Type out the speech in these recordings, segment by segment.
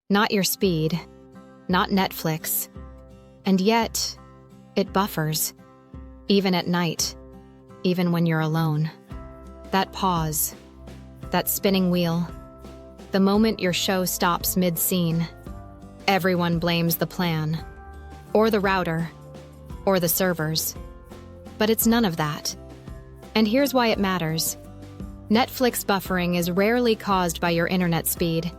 Not your speed, not Netflix. And yet, it buffers. Even at night, even when you're alone. That pause, that spinning wheel, the moment your show stops mid-scene, everyone blames the plan, or the router, or the servers. But it's none of that. And here's why it matters. Netflix buffering is rarely caused by your internet speed,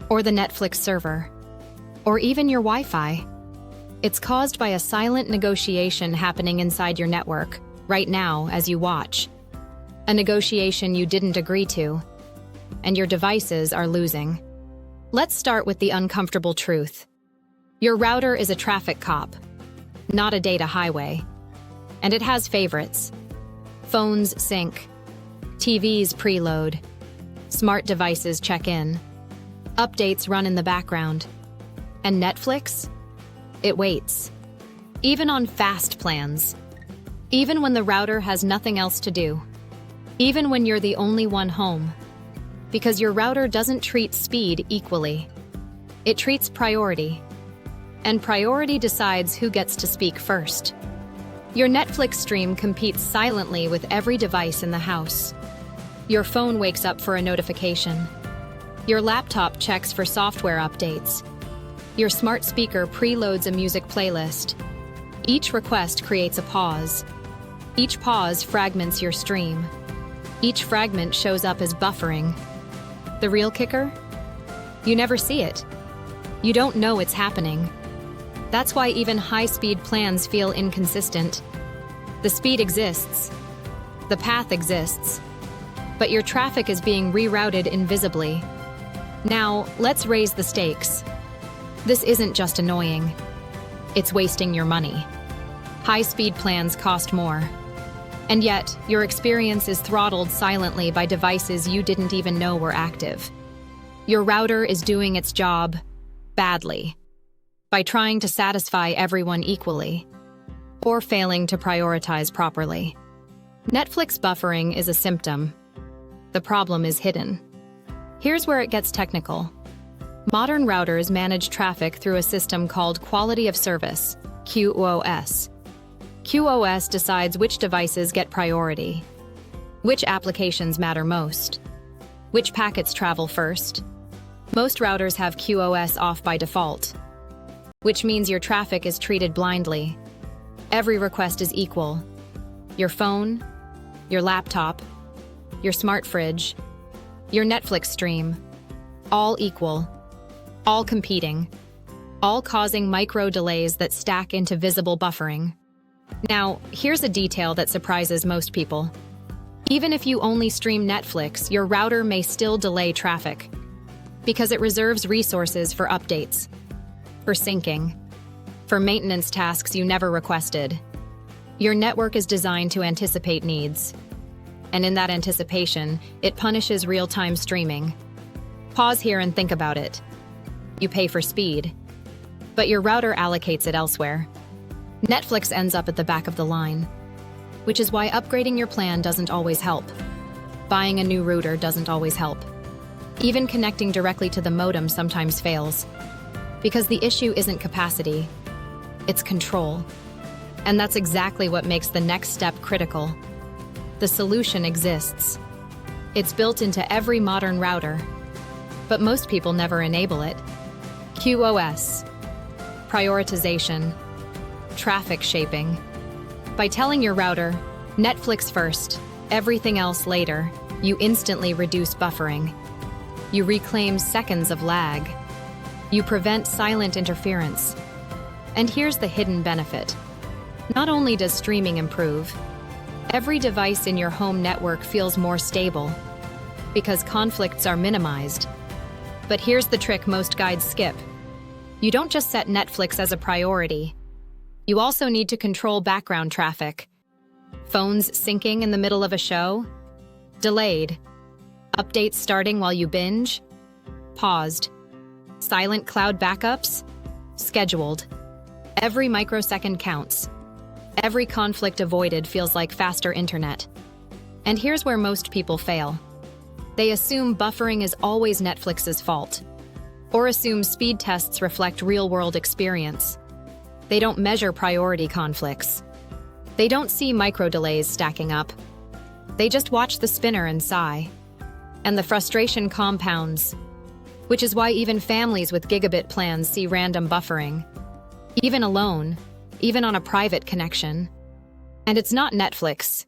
or the Netflix server, or even your Wi-Fi. It's caused by a silent negotiation happening inside your network, right now as you watch. A negotiation you didn't agree to, and your devices are losing. Let's start with the uncomfortable truth. Your router is a traffic cop, not a data highway. And it has favorites. Phones sync, TVs preload, smart devices check in, updates run in the background. And Netflix? It waits. Even on fast plans. Even when the router has nothing else to do. Even when you're the only one home. Because your router doesn't treat speed equally. It treats priority. And priority decides who gets to speak first. Your Netflix stream competes silently with every device in the house. Your phone wakes up for a notification. Your laptop checks for software updates. Your smart speaker preloads a music playlist. Each request creates a pause. Each pause fragments your stream. Each fragment shows up as buffering. The real kicker? You never see it. You don't know it's happening. That's why even high-speed plans feel inconsistent. The speed exists. The path exists. But your traffic is being rerouted invisibly. Now, let's raise the stakes. This isn't just annoying. It's wasting your money. High-speed plans cost more. And yet, your experience is throttled silently by devices you didn't even know were active. Your router is doing its job badly by trying to satisfy everyone equally or failing to prioritize properly. Netflix buffering is a symptom. The problem is hidden. Here's where it gets technical. Modern routers manage traffic through a system called Quality of Service, QoS. QoS decides which devices get priority, which applications matter most, which packets travel first. Most routers have QoS off by default, which means your traffic is treated blindly. Every request is equal. Your phone, your laptop, your smart fridge, your Netflix stream, all equal. All competing, all causing micro delays that stack into visible buffering. Now, here's a detail that surprises most people. Even if you only stream Netflix, your router may still delay traffic because it reserves resources for updates, for syncing, for maintenance tasks you never requested. Your network is designed to anticipate needs, and in that anticipation, it punishes real-time streaming. Pause here and think about it. You pay for speed, but your router allocates it elsewhere. Netflix ends up at the back of the line, which is why upgrading your plan doesn't always help. Buying a new router doesn't always help. Even connecting directly to the modem sometimes fails, because the issue isn't capacity, it's control. And that's exactly what makes the next step critical. The solution exists. It's built into every modern router, but most people never enable it. QoS, prioritization, traffic shaping. By telling your router, Netflix first, everything else later, you instantly reduce buffering. You reclaim seconds of lag. You prevent silent interference. And here's the hidden benefit. Not only does streaming improve, every device in your home network feels more stable because conflicts are minimized. But here's the trick most guides skip. You don't just set Netflix as a priority. You also need to control background traffic. Phones syncing in the middle of a show? Delayed. Updates starting while you binge? Paused. Silent cloud backups? Scheduled. Every microsecond counts. Every conflict avoided feels like faster internet. And here's where most people fail. They assume buffering is always Netflix's fault, or assume speed tests reflect real-world experience. They don't measure priority conflicts. They don't see micro delays stacking up. They just watch the spinner and sigh. And the frustration compounds, which is why even families with gigabit plans see random buffering. Even alone, even on a private connection. And it's not Netflix.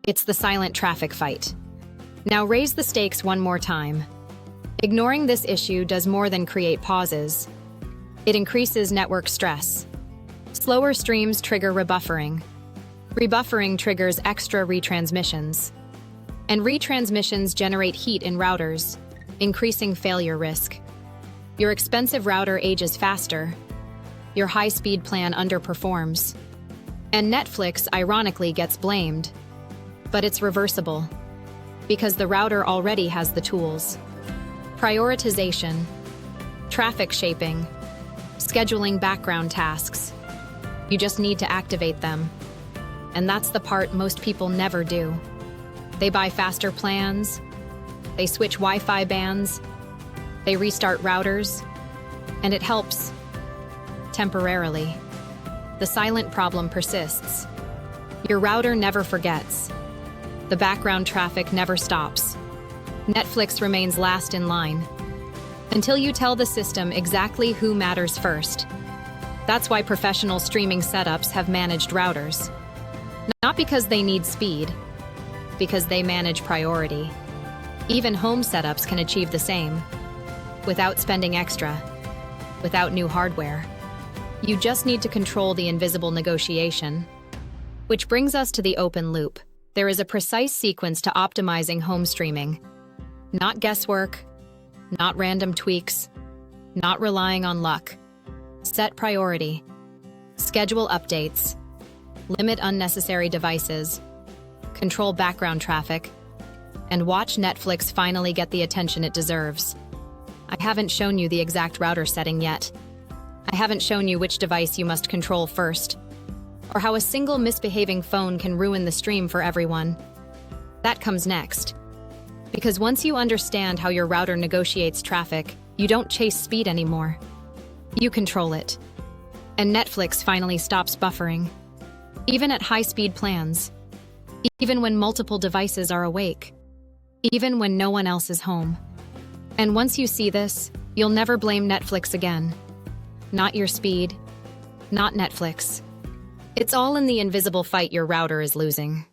It's the silent traffic fight. Now raise the stakes one more time. Ignoring this issue does more than create pauses. It increases network stress. Slower streams trigger rebuffering. Rebuffering triggers extra retransmissions. And retransmissions generate heat in routers, increasing failure risk. Your expensive router ages faster. Your high-speed plan underperforms. And Netflix, ironically, gets blamed. But it's reversible, because the router already has the tools. Prioritization, traffic shaping, scheduling background tasks. You just need to activate them. And that's the part most people never do. They buy faster plans, they switch Wi-Fi bands, they restart routers, and it helps. Temporarily. The silent problem persists. Your router never forgets. The background traffic never stops. Netflix remains last in line. Until you tell the system exactly who matters first. That's why professional streaming setups have managed routers. Not because they need speed, because they manage priority. Even home setups can achieve the same, without spending extra, without new hardware. You just need to control the invisible negotiation. Which brings us to the open loop. There is a precise sequence to optimizing home streaming. Not guesswork, not random tweaks, not relying on luck. Set priority, schedule updates, limit unnecessary devices, control background traffic, and watch Netflix finally get the attention it deserves. I haven't shown you the exact router setting yet. I haven't shown you which device you must control first, or how a single misbehaving phone can ruin the stream for everyone. That comes next. Because once you understand how your router negotiates traffic, you don't chase speed anymore. You control it. And Netflix finally stops buffering. Even at high-speed plans. Even when multiple devices are awake. Even when no one else is home. And once you see this, you'll never blame Netflix again. Not your speed. Not Netflix. It's all in the invisible fight your router is losing.